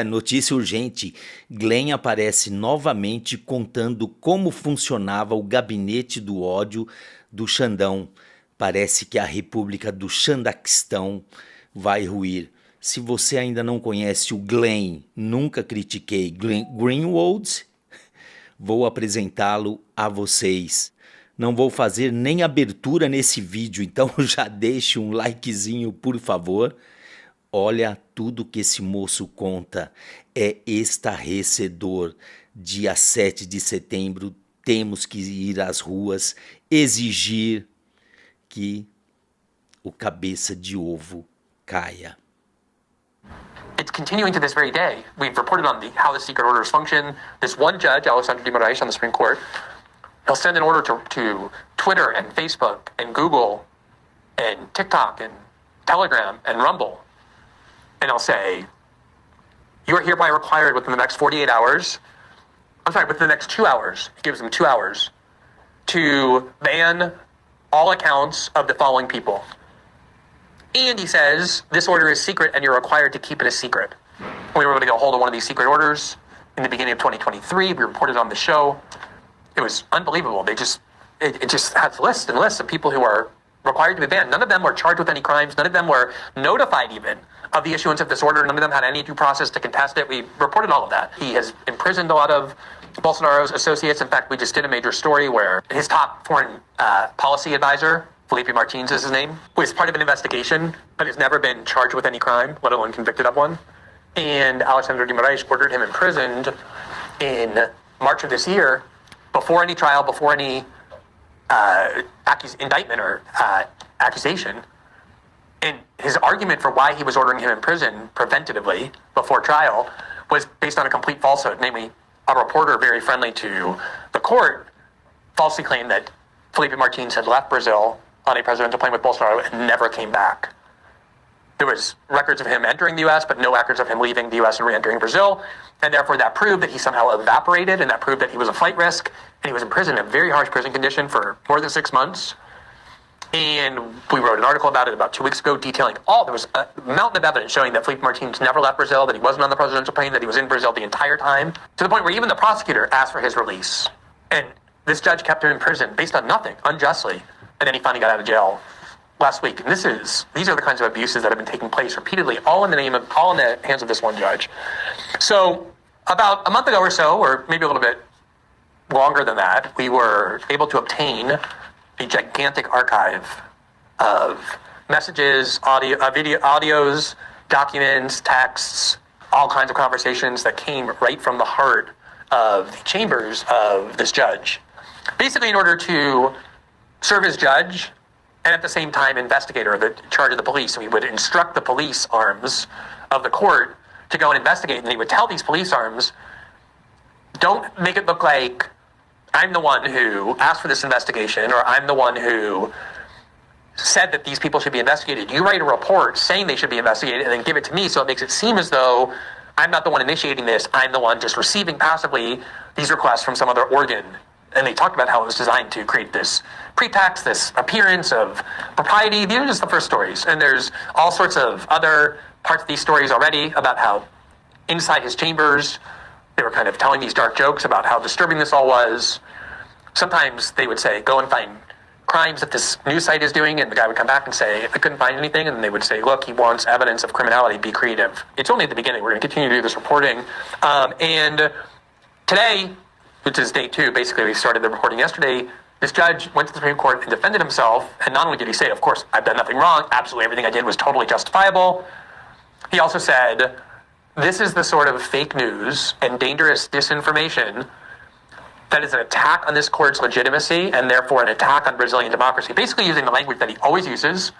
Notícia urgente: Glenn aparece novamente contando como funcionava o gabinete do ódio do Xandão. Parece que a República do Xandaquistão vai ruir. Se você ainda não conhece o Glenn, nunca critiquei Glenn Greenwald, vou apresentá-lo a vocês. Não vou fazer nem abertura nesse vídeo, então já deixe um likezinho, por favor. Olha tudo que esse moço conta, é estarrecedor. Dia 7 de setembro temos que ir às ruas exigir que o cabeça de ovo caia. It's continuing to this very day. We've reported on how the secret orders function. This one judge, Alexandre de Moraes on the Supreme Court, he'll send an order to Twitter and Facebook and Google and TikTok and Telegram and Rumble. And I'll say, you are hereby required within the next 48 hours, within the next 2 hours, it gives them 2 hours, to ban all accounts of the following people. And he says, this order is secret and you're required to keep it a secret. We were able to get a hold of one of these secret orders in the beginning of 2023. We reported on the show. It was unbelievable. It just has lists and lists of people who are required to be banned. None of them were charged with any crimes. None of them were notified even of the issuance of this order. None of them had any due process to contest it. We reported all of that. He has imprisoned a lot of Bolsonaro's associates. In fact, we just did a major story where his top foreign policy advisor, Felipe Martins is his name, was part of an investigation, but has never been charged with any crime, let alone convicted of one. And Alexandre de Moraes ordered him imprisoned in March of this year, before any trial, before any indictment or accusation. And his argument for why he was ordering him in prison preventatively before trial was based on a complete falsehood. Namely, a reporter very friendly to the court falsely claimed that Felipe Martins had left Brazil on a presidential plane with Bolsonaro and never came back. There was records of him entering the U.S., but no records of him leaving the U.S. and re-entering Brazil. And therefore that proved that he somehow evaporated, and that proved that he was a flight risk, and he was in prison, in a very harsh prison condition for more than 6 months. And we wrote an article about it about 2 weeks ago detailing there was a mountain of evidence showing that Felipe Martins never left Brazil, that he wasn't on the presidential plane, that he was in Brazil the entire time, to the point where even the prosecutor asked for his release. And this judge kept him in prison based on nothing, unjustly. And then he finally got out of jail last week. And these are the kinds of abuses that have been taking place repeatedly, all in the hands of this one judge. So about a month ago or so, or maybe a little bit longer than that, we were able to obtain a gigantic archive of messages, audios, documents, texts, all kinds of conversations that came right from the heart of the chambers of this judge. Basically, in order to serve as judge and at the same time investigator, the charge of the police. So he would instruct the police arms of the court to go and investigate, and he would tell these police arms, don't make it look like I'm the one who asked for this investigation, or I'm the one who said that these people should be investigated. You write a report saying they should be investigated and then give it to me, so it makes it seem as though I'm not the one initiating this, I'm the one just receiving passively these requests from some other organ. And they talked about how it was designed to create this pretext, this appearance of propriety. These are just the first stories. And there's all sorts of other parts of these stories already about how inside his chambers, they were kind of telling these dark jokes about how disturbing this all was. Sometimes they would say, go and find crimes that this news site is doing, and the guy would come back and say, I couldn't find anything, and they would say, look, he wants evidence of criminality, be creative. It's only at the beginning. We're going to continue to do this reporting. And today, which is day 2, basically we started the reporting yesterday, this judge went to the Supreme Court and defended himself, and not only did he say, of course, I've done nothing wrong, absolutely everything I did was totally justifiable, he also said, this is the sort of fake news and dangerous disinformation that is an attack on this court's legitimacy and therefore an attack on Brazilian democracy, basically using the language that he always uses,